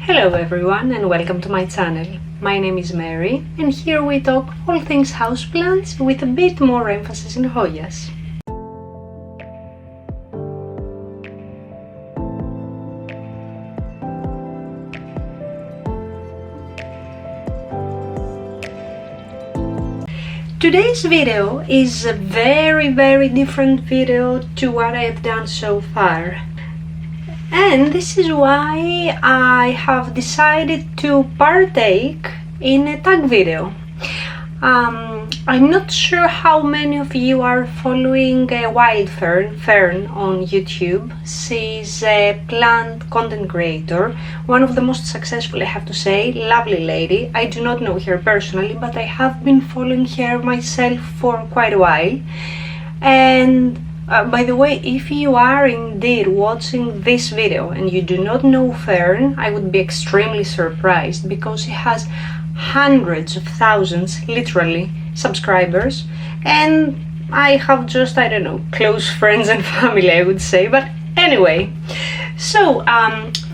Hello everyone and welcome to my channel. My name is Mary and here we talk all things houseplants with a bit more emphasis in Hoyas. Today's video is a very different video to what I have done so far. And this is why I have decided to partake in a tag video. I'm not sure how many of you are following Wild Fern on YouTube. She's a plant content creator, one of the most successful, I have to say, lovely lady. I do not know her personally, but I have been following her myself for quite a while. And by the way, if you are indeed watching this video and you do not know Fern, I would be extremely surprised because she has hundreds of thousands, literally, subscribers, and I have just, I don't know, close friends and family, I would say. But anyway, so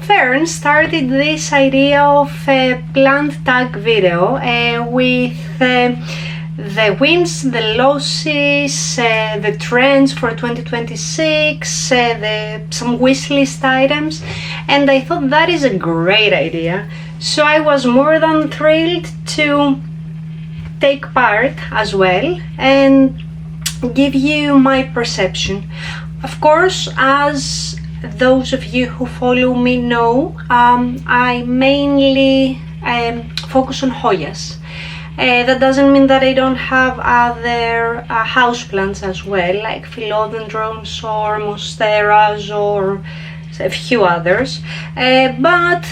Fern started this idea of a plant tag video with the wins, the losses, the trends for 2026, some wishlist items, and I thought that is a great idea. So I was more than thrilled to take part as well and give you my perception. Of course, as those of you who follow me know, I mainly focus on Hoyas. That doesn't mean that I don't have other houseplants as well, like philodendrons or monsteras or a few others, but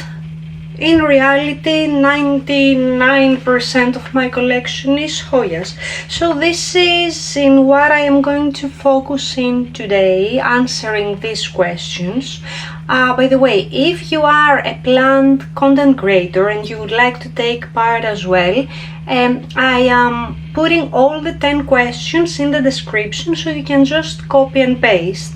in reality 99% of my collection is Hoyas. So this is in what I am going to focus in today, answering these questions. By the way, if you are a plant content creator and you would like to take part as well, I am putting all the 10 questions in the description so you can just copy and paste.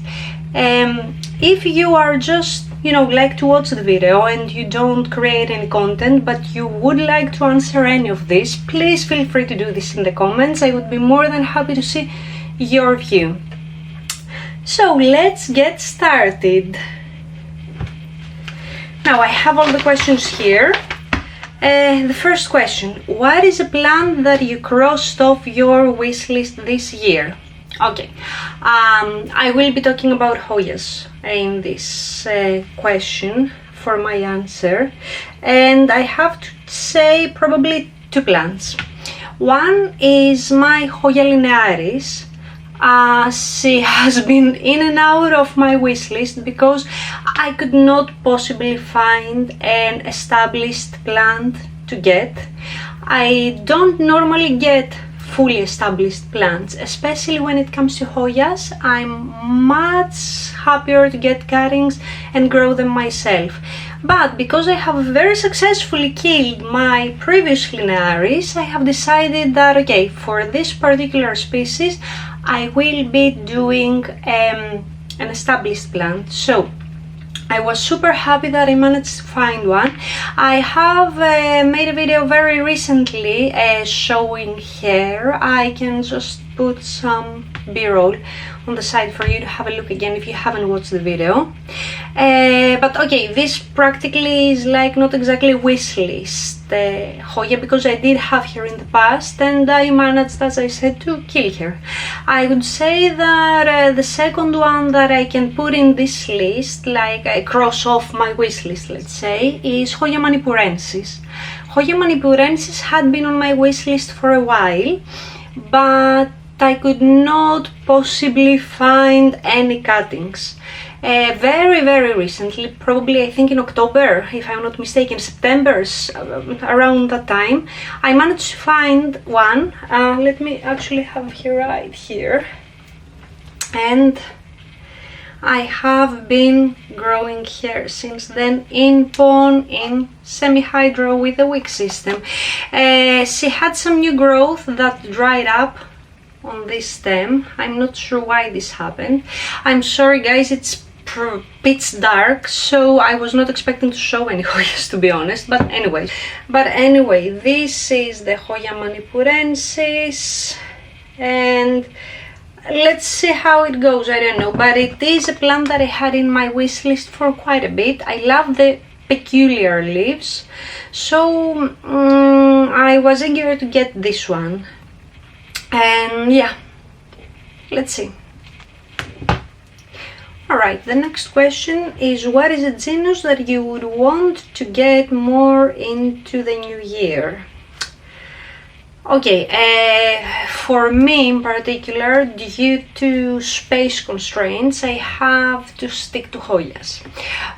If you are just, like to watch the video and you don't create any content but you would like to answer any of this, please feel free to do this in the comments. I would be more than happy to see your view. So let's get started. Now I have all the questions here. The first question: what is a plant that you crossed off your wish list this year? Okay, I will be talking about Hoyas in this question for my answer, and I have to say probably two plants. One is my Hoya linearis. She has been in and out of my wish list because I could not possibly find an established plant to get. I don't normally get fully established plants, especially when it comes to Hoyas. I'm much happier to get cuttings and grow them myself. But because I have very successfully killed my previous linearis, I have decided that, okay, for this particular species, I will be doing an established plant. So I was super happy that I managed to find one. I have made a video very recently showing her. I can just put some b-roll on the side for you to have a look again if you haven't watched the video. But okay, this practically is like not exactly wish list Hoya, because I did have her in the past and I managed, as I said, to kill her. I would say that the second one that I can put in this list, like I cross off my wish list, let's say, is Hoya manipurensis. Hoya manipurensis had been on my wish list for a while, but I could not possibly find any cuttings. Very recently, probably I think in October, if I'm not mistaken, September, around that time, I managed to find one. Let me actually have her right here. And I have been growing here since then in pon, in semi-hydro with a wick system. She had some new growth that dried up on this stem. I'm not sure why this happened. I'm sorry guys, it's pitch dark, so I was not expecting to show any Hoyas, to be honest, but anyway, this is the Hoya manipurensis, and let's see how it goes. I don't know, but it is a plant that I had in my wish list for quite a bit. I love the peculiar leaves, so I was eager to get this one, and yeah, let's see. Alright, the next question is, what is a genus that you would want to get more into the new year? Okay, for me in particular, due to space constraints, I have to stick to Hoyas.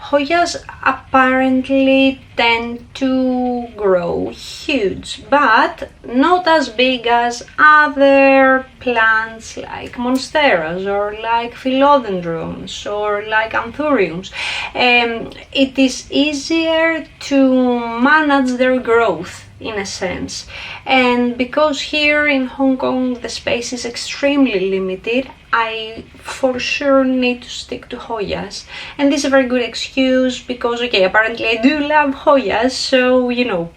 Hoyas apparently tend to grow huge, but not as big as other plants like monsteras or like philodendrons or like anthuriums. It is easier to manage their growth in a sense, and because here in Hong Kong the space is extremely limited, I for sure need to stick to Hoyas, and this is a very good excuse because, okay, apparently I do love Hoyas, so you know,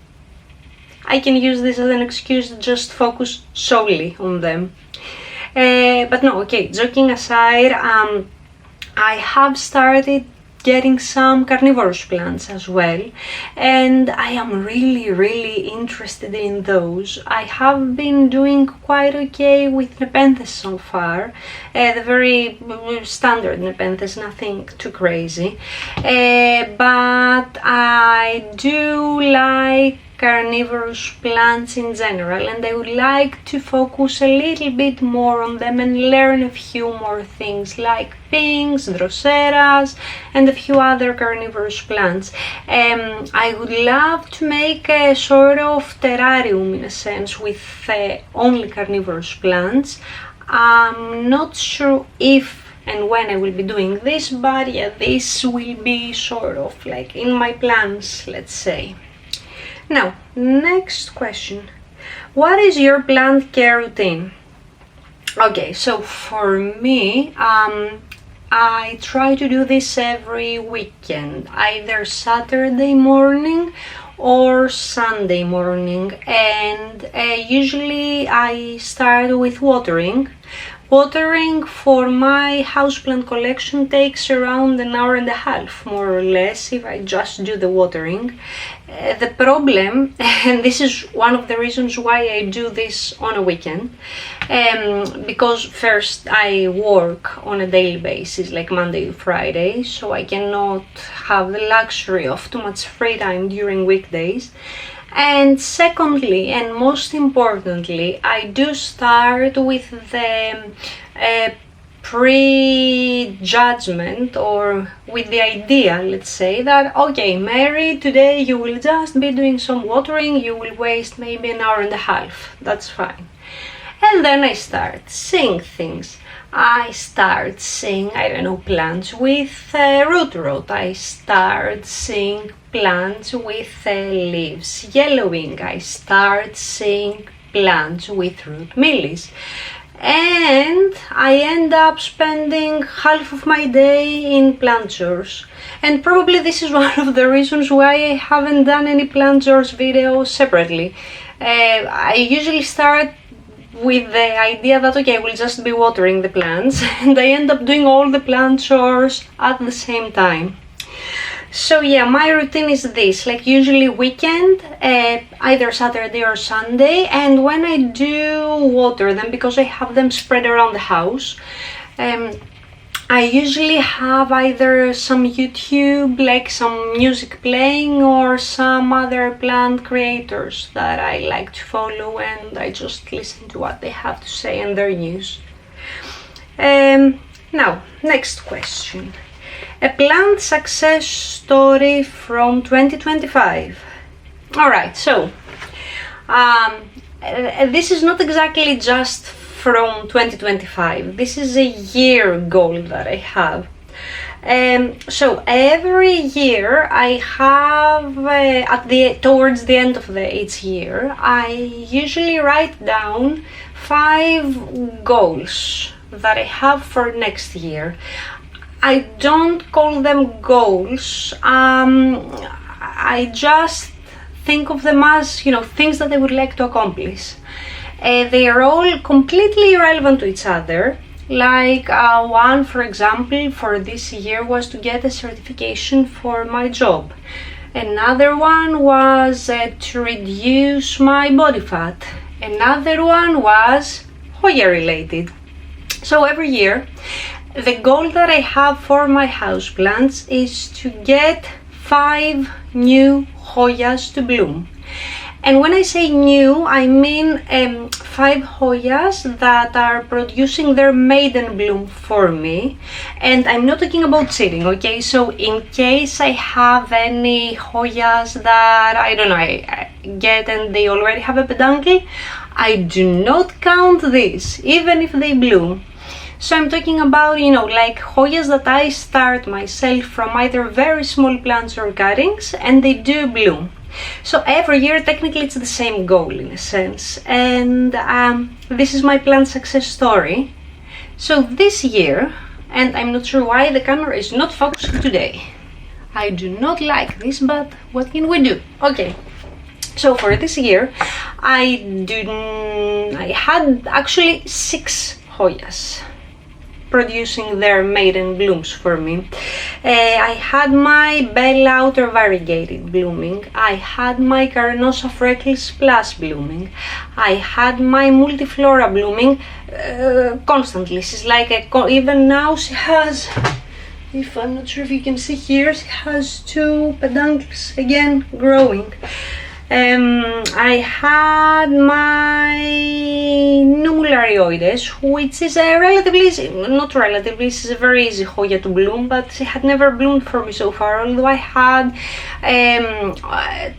I can use this as an excuse to just focus solely on them. But no, okay, joking aside, I have started getting some carnivorous plants as well, and I am really interested in those. I have been doing quite okay with Nepenthes so far, the very standard Nepenthes, nothing too crazy, but I do like carnivorous plants in general, and I would like to focus a little bit more on them and learn a few more things like pinks, droseras, and a few other carnivorous plants. I would love to make a sort of terrarium in a sense with only carnivorous plants. I'm not sure if and when I will be doing this, but yeah, this will be sort of like in my plans, let's say. Now, next question. What is your plant care routine? Okay, so for me, I try to do this every weekend, either Saturday morning or Sunday morning, and usually I start with watering. Watering for my houseplant collection takes around an hour and a half, more or less, if I just do the watering. The problem, and this is one of the reasons why I do this on a weekend, because first I work on a daily basis, like Monday to Friday, so I cannot have the luxury of too much free time during weekdays. And secondly, and most importantly, I do start with the pre-judgment, or with the idea, let's say, that okay, Mary, today you will just be doing some watering, you will waste maybe an hour and a half, that's fine. And then I start seeing things. I start seeing, I don't know, plants with root rot. I start seeing plants with leaves yellowing. I start seeing plants with root mealies. And I end up spending half of my day in plant chores. And probably this is one of the reasons why I haven't done any plant chores video separately. I usually start with the idea that okay, we'll just be watering the plants, and I end up doing all the plant chores at the same time. So yeah, my routine is this, like usually weekend, either Saturday or Sunday, and when I do water them, because I have them spread around the house, I usually have either some YouTube, like some music playing, or some other plant creators that I like to follow, and I just listen to what they have to say and their news. Now, next question. A plant success story from 2025. Alright, so this is not exactly just from 2025. This is a year goal that I have. So every year I have towards the end of each year, I usually write down 5 goals that I have for next year. I don't call them goals. I just think of them as, things that I would like to accomplish. They are all completely irrelevant to each other. Like one, for example, for this year was to get a certification for my job. Another one was to reduce my body fat. Another one was Hoya related. So every year, the goal that I have for my houseplants is to get 5 new Hoyas to bloom. And when I say new, I mean 5 Hoyas that are producing their maiden bloom for me. And I'm not talking about seeding, okay? So in case I have any Hoyas that, I get and they already have a peduncle, I do not count this, even if they bloom. So I'm talking about, like Hoyas that I start myself from either very small plants or cuttings, and they do bloom. So every year, technically, it's the same goal in a sense. And this is my plant success story. So this year, and I'm not sure why the camera is not focusing today. I do not like this, but what can we do? Okay. So for this year, I had actually 6 Hoyas producing their maiden blooms for me. I had my Bella outer variegated blooming. I had my Carnosa freckles plus blooming. I had my multiflora blooming constantly. She's like even now she has, if I'm not sure if you can see here, she has 2 peduncles again growing. I had my Numularioides, which is a she's a very easy Hoya to bloom, but she had never bloomed for me so far, although I had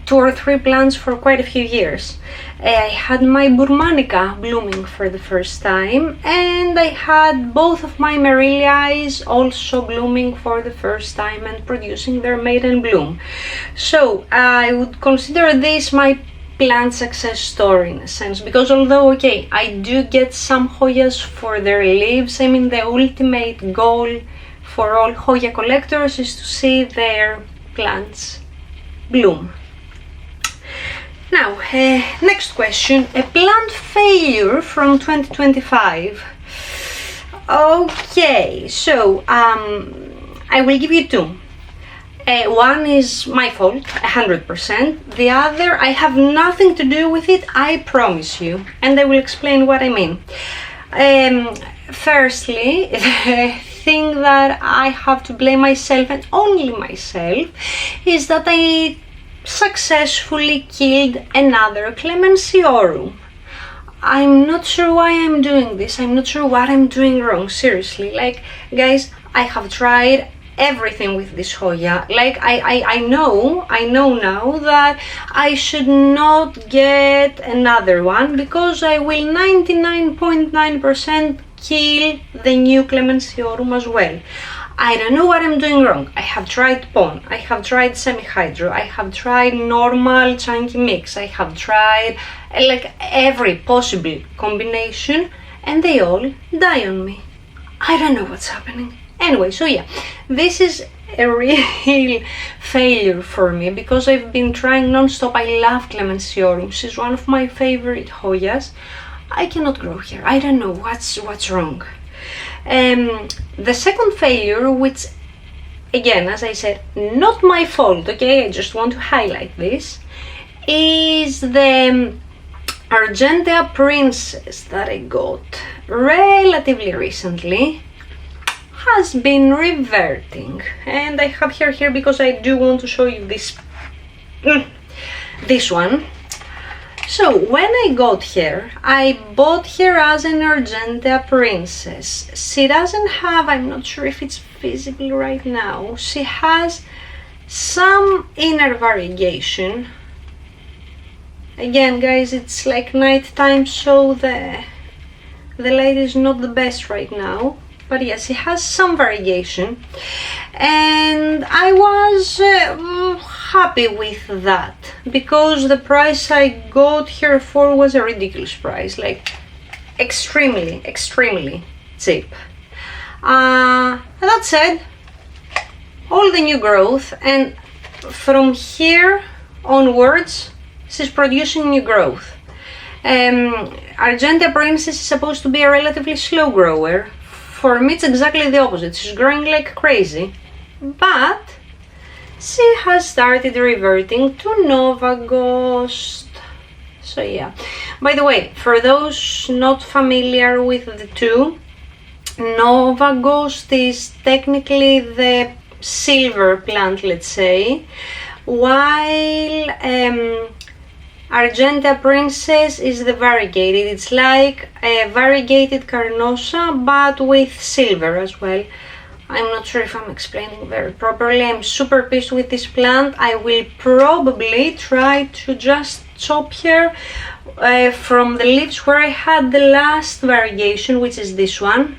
2 or 3 plants for quite a few years. I had my Burmanica blooming for the first time, and I had both of my Mariliae also blooming for the first time and producing their maiden bloom. So I would consider this my plant success story in a sense, because although I do get some Hoyas for their leaves, I mean the ultimate goal for all Hoya collectors is to see their plants bloom. Now, next question, a plant failure from 2025. Okay, so I will give you 2. One is my fault, 100%. The other, I have nothing to do with it, I promise you. And I will explain what I mean. Firstly, the thing that I have to blame myself and only myself is that I successfully killed another Clemenciorum. I'm not sure why I'm doing this. I'm not sure what I'm doing wrong, seriously. Like, guys, I have tried everything with this Hoya. Like, I know now that I should not get another one because I will 99.9% kill the new Clemenciorum as well. I don't know what I'm doing wrong. I have tried PON, I have tried semi-hydro, I have tried normal chunky mix, I have tried like every possible combination and they all die on me. I don't know what's happening. Anyway, so yeah, this is a real failure for me because I've been trying non-stop. I love Clemenciorum, she's one of my favorite Hoyas. I cannot grow here. I don't know what's wrong. The second failure, which again, as I said, not my fault, okay, I just want to highlight this, is the Argentea Princess that I got relatively recently has been reverting, and I have her here because I do want to show you this one. So when I got her, I bought her as an Argentea Princess. She doesn't have, I'm not sure if it's visible right now, she has some inner variegation. Again, guys, it's like night time, so the light is not the best right now. But yes, it has some variegation, and I was happy with that because the price I got her for was a ridiculous price, like extremely cheap. That said, all the new growth, and from here onwards, this is producing new growth. Argentea Princess is supposed to be a relatively slow grower. For me, it's exactly the opposite. She's growing like crazy, but she has started reverting to Nova Ghost. So yeah. By the way, for those not familiar with the two, Nova Ghost is technically the silver plant, let's say, while Argentea Princess is the variegated. It's like a variegated carnosa but with silver as well. I'm not sure if I'm explaining very properly. I'm super pissed with this plant. I will probably try to just chop here from the leaves where I had the last variegation, which is this one,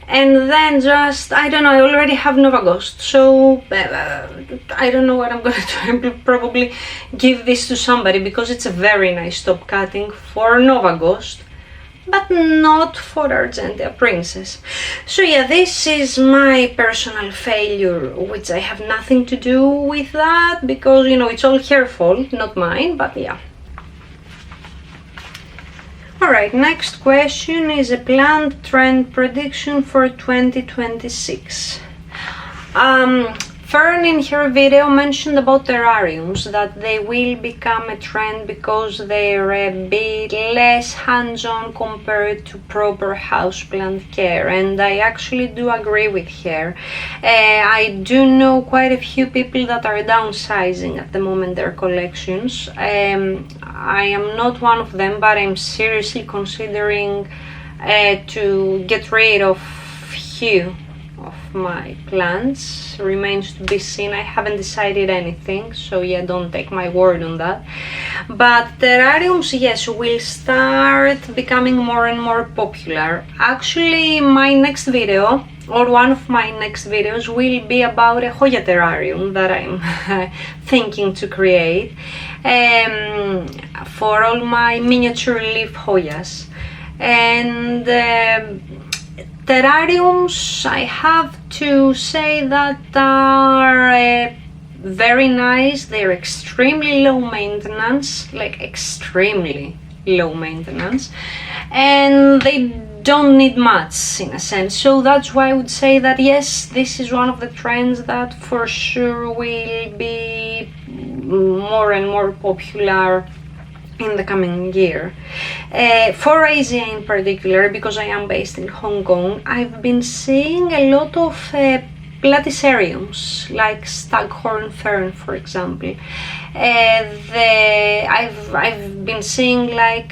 and then just, I don't know, I already have Nova Ghost, so I don't know what I'm gonna do. I will probably give this to somebody because it's a very nice top cutting for Nova Ghost, but not for Argentea Princess. So yeah, this is my personal failure, which I have nothing to do with that because, you know, it's all her fault, not mine, but yeah. Alright, next question is a plant trend prediction for 2026. Fern in her video mentioned about terrariums, that they will become a trend because they're a bit less hands-on compared to proper houseplant care, and I actually do agree with her. I do know quite a few people that are downsizing at the moment their collections. I am not one of them, but I'm seriously considering to get rid of few of my plants. Remains to be seen. I haven't decided anything, so yeah, don't take my word on that. But terrariums, yes, will start becoming more and more popular. Actually, my next video, or one of my next videos, will be about a Hoya terrarium that I'm thinking to create for all my miniature leaf Hoyas. And terrariums, I have to say that are very nice. They're extremely low maintenance, like extremely low maintenance, and they don't need much in a sense. So that's why I would say that yes, this is one of the trends that for sure will be more and more popular in the coming year. For Asia in particular, because I am based in Hong Kong, I've been seeing a lot of platyceriums, like staghorn fern, for example. I've been seeing like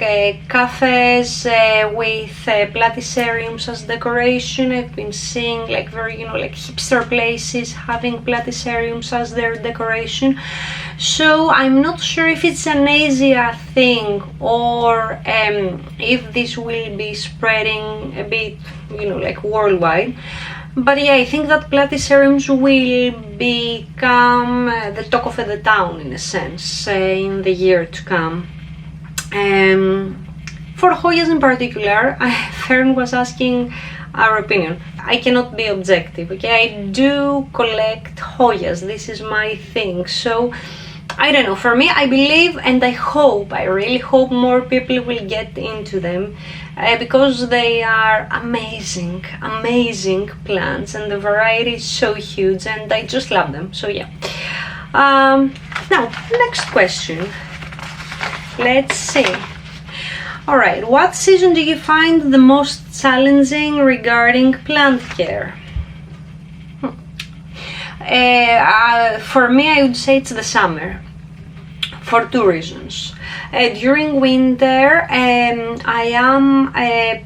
cafes with platyceriums as decoration. I've been seeing like very, you know, like hipster places having platyceriums as their decoration. So I'm not sure if it's an Asia thing or if this will be spreading a bit, you know, like worldwide. But yeah, I think that platyceriums will become the talk of the town in a sense in the year to come. For Hoyas in particular, Fern was asking our opinion. I cannot be objective, okay? I do collect Hoyas, this is my thing, so I don't know, for me, I believe and I hope, I really hope more people will get into them because they are amazing, amazing plants and the variety is so huge and I just love them, so yeah. Now, next question. Let's see. Alright, what season do you find the most challenging regarding plant care? For me, I would say it's the summer, for two reasons. During winter, I am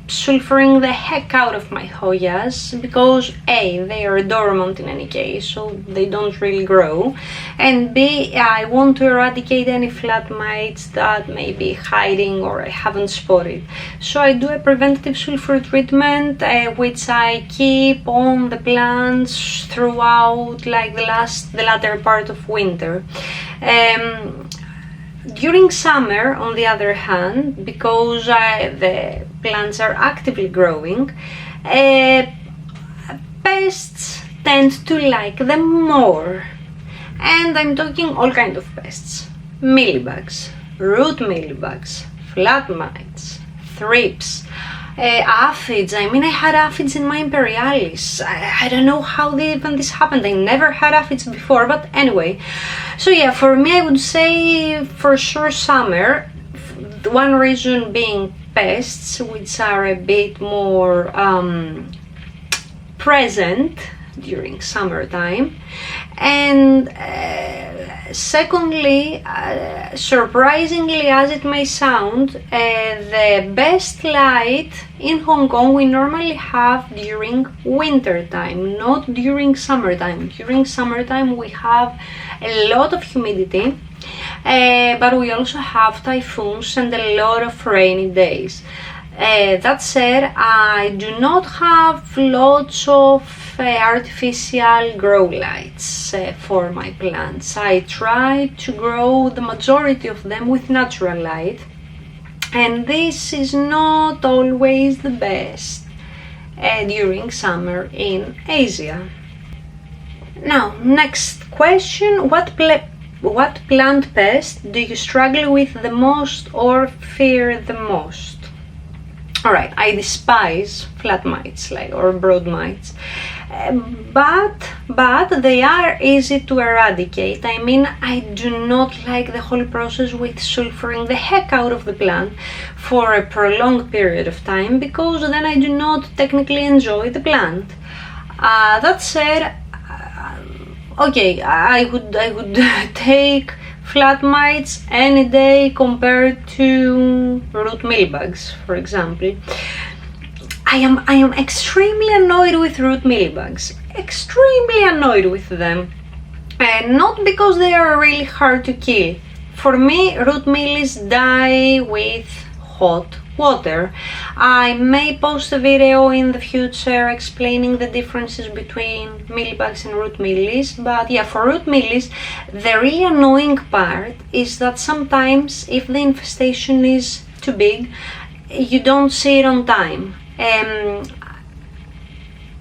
sulfuring the heck out of my Hoyas because A, they are dormant in any case, so they don't really grow, and B, I want to eradicate any flat mites that may be hiding or I haven't spotted. So I do a preventative sulfur treatment, which I keep on the plants throughout like the latter part of winter. During summer, on the other hand, because the plants are actively growing, pests tend to like them more. And I'm talking all kinds of pests. Mealybugs, root mealybugs, flat mites, thrips, aphids. I mean, I had aphids in my imperialis. I don't know how even this happened. I never had aphids before, but anyway. So yeah, for me I would say for sure summer. One reason being pests, which are a bit more present during summertime, and secondly, surprisingly as it may sound, the best light in Hong Kong we normally have during winter time, not during summertime. During summertime we have a lot of humidity, but we also have typhoons and a lot of rainy days. That said, I do not have lots of artificial grow lights for my plants. I try to grow the majority of them with natural light, and this is not always the best during summer in Asia. Now, next question, what plant pest do you struggle with the most or fear the most? Alright, I despise flat mites or broad mites, but they are easy to eradicate. I mean, I do not like the whole process with sulfuring the heck out of the plant for a prolonged period of time, because then I do not technically enjoy the plant. That said, okay, I would take flat mites any day compared to root mealybugs, for example. I am extremely annoyed with root mealybugs, extremely annoyed with them, and not because they are really hard to kill. For me, root mealies die with hot water. I may post a video in the future explaining the differences between mealybugs and root mealies, but yeah, for root mealies, the really annoying part is that sometimes if the infestation is too big, you don't see it on time.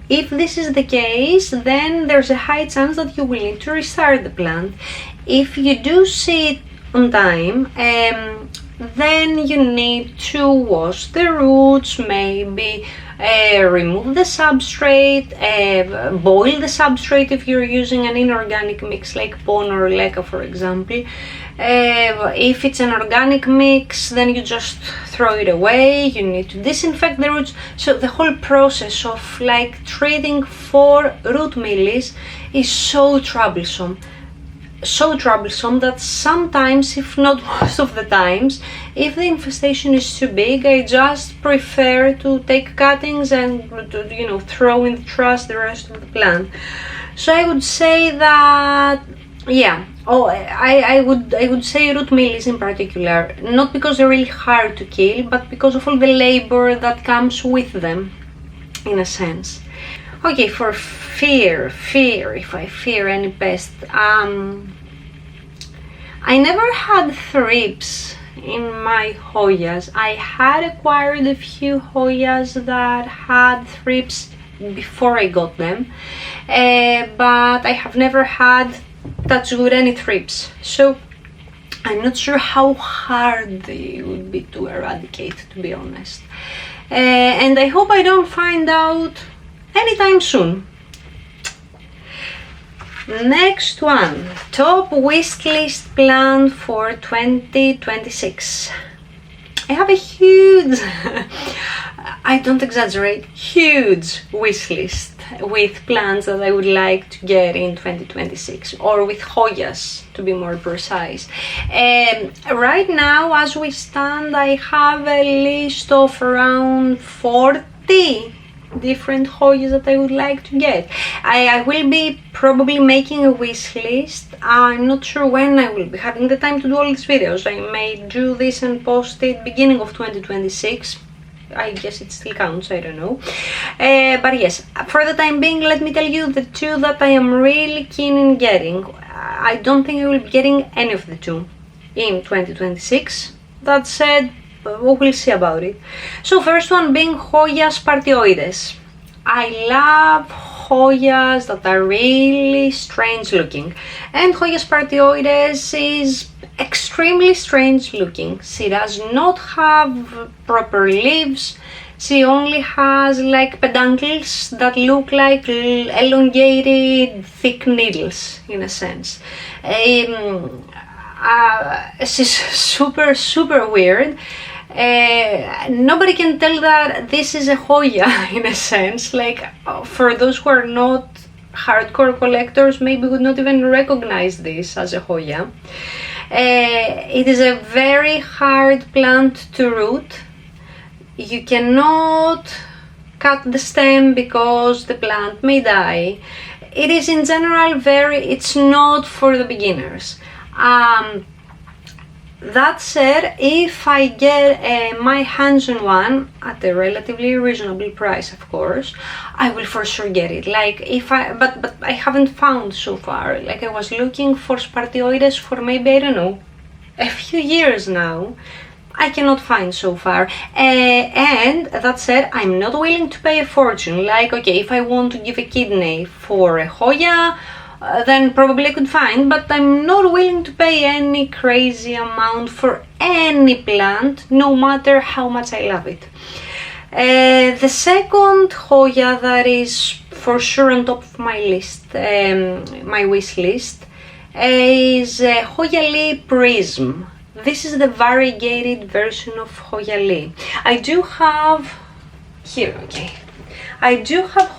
If this is the case, then there's a high chance that you will need to restart the plant. If you do see it on time, then you need to wash the roots, maybe remove the substrate, boil the substrate if you're using an inorganic mix like pon or leca, for example. If it's an organic mix, then you just throw it away. You need to disinfect the roots. So the whole process of like treating for root mealies is so troublesome. So troublesome that sometimes, if not most of the times, if the infestation is too big, I just prefer to take cuttings and throw in the trash the rest of the plant. So I would say that, yeah, I would say root mealies in particular, not because they're really hard to kill, but because of all the labor that comes with them, in a sense. Okay, for fear, if I fear any pest, I never had thrips in my Hoyas. I had acquired a few Hoyas that had thrips before I got them, but I have never had, touch wood, any thrips. So I'm not sure how hard they would be to eradicate, to be honest. And I hope I don't find out anytime soon. Next one, top wishlist plan for 2026. I have a huge, I don't exaggerate, huge wishlist with plants that I would like to get in 2026, or with Hoyas to be more precise. Right now, as we stand, I have a list of around 40 different Hoyas that I would like to get. I will be probably making a wish list. I'm not sure when I will be having the time to do all these videos. I may do this and post it beginning of 2026. I guess it still counts, I don't know. But yes, for the time being, let me tell you the two that I am really keen in getting. I don't think I will be getting any of the two in 2026. That said, we'll see about it. So first one being Hoya spartioides. I love Hoyas that are really strange looking. And Hoya spartioides is extremely strange looking. She does not have proper leaves. She only has like peduncles that look like elongated thick needles in a sense. She's super weird. Nobody can tell that this is a Hoya in a sense. Like for those who are not hardcore collectors, maybe would not even recognize this as a Hoya. It is a very hard plant to root. You cannot cut the stem because the plant may die. It is in general it's not for the beginners. That said, if I get my hands on one at a relatively reasonable price, of course, I will for sure get it. Like but I haven't found so far. Like I was looking for spartioides for maybe, I don't know, a few years now. I cannot find so far. And that said, I'm not willing to pay a fortune. Like, okay, if I want to give a kidney for a Hoya, then probably I could find, but I'm not willing to pay any crazy amount for any plant, no matter how much I love it. The second Hoya that is for sure on top of my list, my wish list, is Hoya Lee Prism. This is the variegated version of Hoya Lee. I do have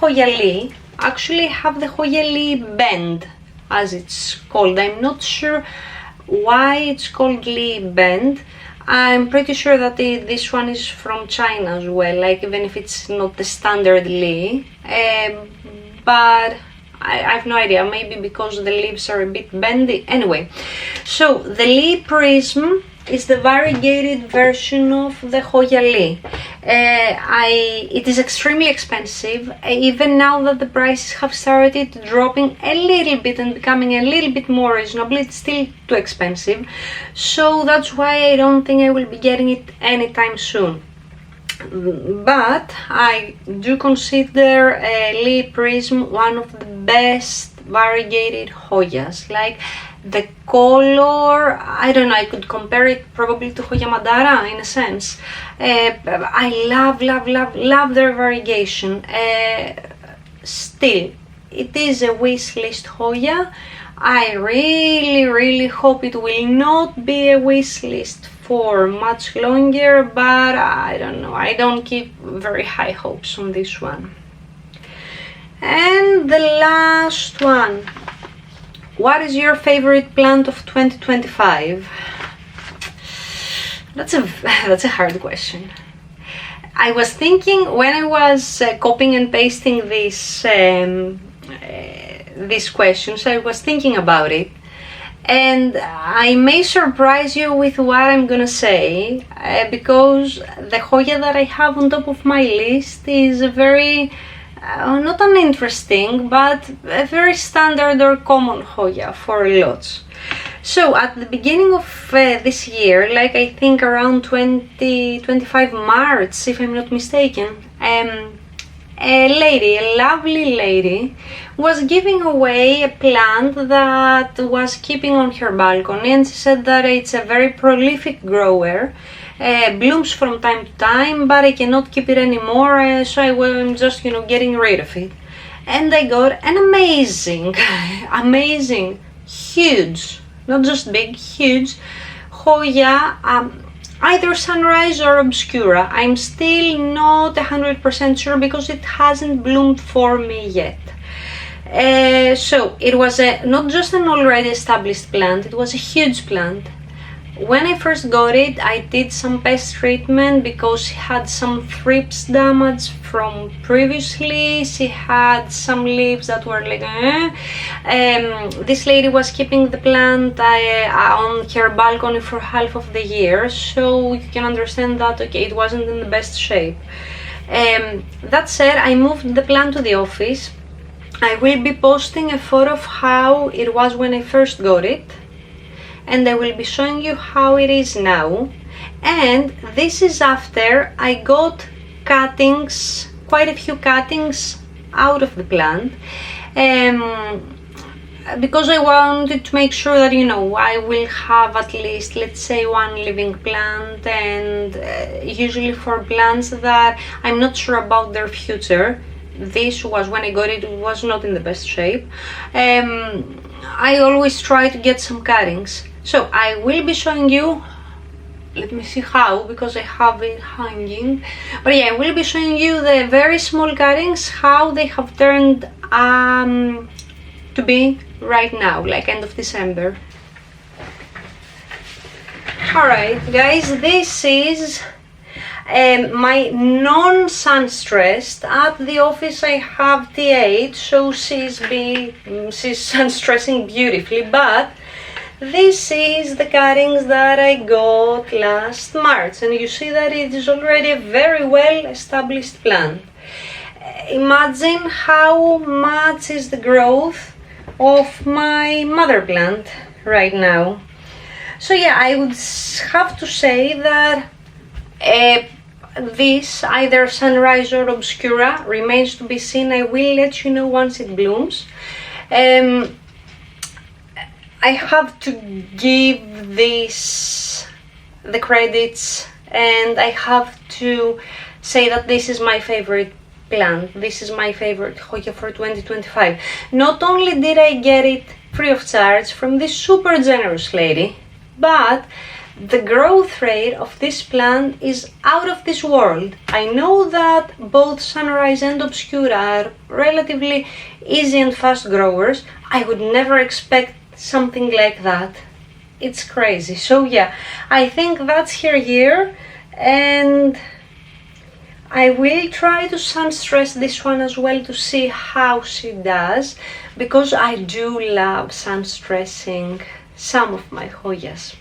Hoya Lee. Actually have the Hoya Lee Bend, as it's called. I'm not sure why it's called Lee Bend. I'm pretty sure that this one is from China as well, like even if it's not the standard Lee. But I have no idea, maybe because the leaves are a bit bendy. Anyway, so the Lee Prism is the variegated version of the Hoya Lee. It is extremely expensive, even now that the prices have started dropping a little bit and becoming a little bit more reasonable. It's still too expensive, so that's why I don't think I will be getting it anytime soon. But I do consider Lee Prism one of the best variegated Hoyas. Like the color, I don't know, I could compare it probably to Hoya Madara in a sense. I love their variegation. Still, it is a wish list Hoya. I really hope it will not be a wish list for much longer, but I don't know, I don't keep very high hopes on this one. And the last one, what is your favorite plant of 2025? That's a hard question. I was thinking when I was copying and pasting these questions, I was thinking about it, and I may surprise you with what I'm gonna say, because the Hoya that I have on top of my list is a very not uninteresting, but a very standard or common Hoya for lots. So at the beginning of this year, like I think around 25 March, if I'm not mistaken, a lovely lady, was giving away a plant that was keeping on her balcony, and she said that it's a very prolific grower, blooms from time to time, but I cannot keep it anymore, so I'm just, getting rid of it. And I got an amazing, huge, not just big, huge Hoya, either Sunrise or Obscura. I'm still not 100% sure because it hasn't bloomed for me yet. So it was not just an already established plant, it was a huge plant. When I first got it, I did some pest treatment because she had some thrips damage from previously. She had some leaves that were like this lady was keeping the plant on her balcony for half of the year, so you can understand that it wasn't in the best shape. That said, I moved the plant to the office. I will be posting a photo of how it was when I first got it, and I will be showing you how it is now. And this is after I got cuttings, quite a few cuttings out of the plant, because I wanted to make sure that, you know, I will have at least, let's say, one living plant. And usually for plants that I'm not sure about their future, this was, when I got it, it was not in the best shape. I always try to get some cuttings. So I will be showing you, let me see how, because I have it hanging. But yeah, I will be showing you the very small cuttings, how they have turned to be right now, like end of December. Alright guys, this is my non-sun stressed. At the office I have T8, so she's sun stressing beautifully, but this is the cuttings that I got last March, and you see that it is already a very well established plant. Imagine how much is the growth of my mother plant right now. So yeah, I would have to say that this, either sunrise or obscura, remains to be seen. I will let you know once it blooms. I have to give this the credits, and I have to say that this is my favorite plant. This is my favorite Hoya for 2025. Not only did I get it free of charge from this super generous lady, but the growth rate of this plant is out of this world. I know that both sunrise and obscura are relatively easy and fast growers. I would never expect something like that. It's crazy. So yeah, I think that's her year, and I will try to sun stress this one as well to see how she does, because I do love sun stressing some of my Hoyas.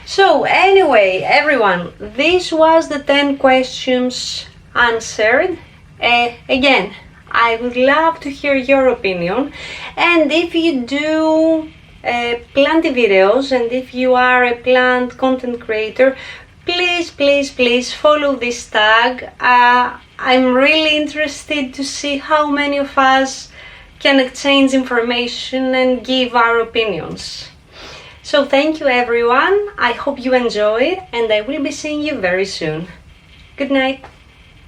So anyway, everyone, this was the 10 questions answered. Again, I would love to hear your opinion, and if you do plant videos, and if you are a plant content creator, please follow this tag. I'm really interested to see how many of us can exchange information and give our opinions. So thank you everyone, I hope you enjoyed, and I will be seeing you very soon. Good night.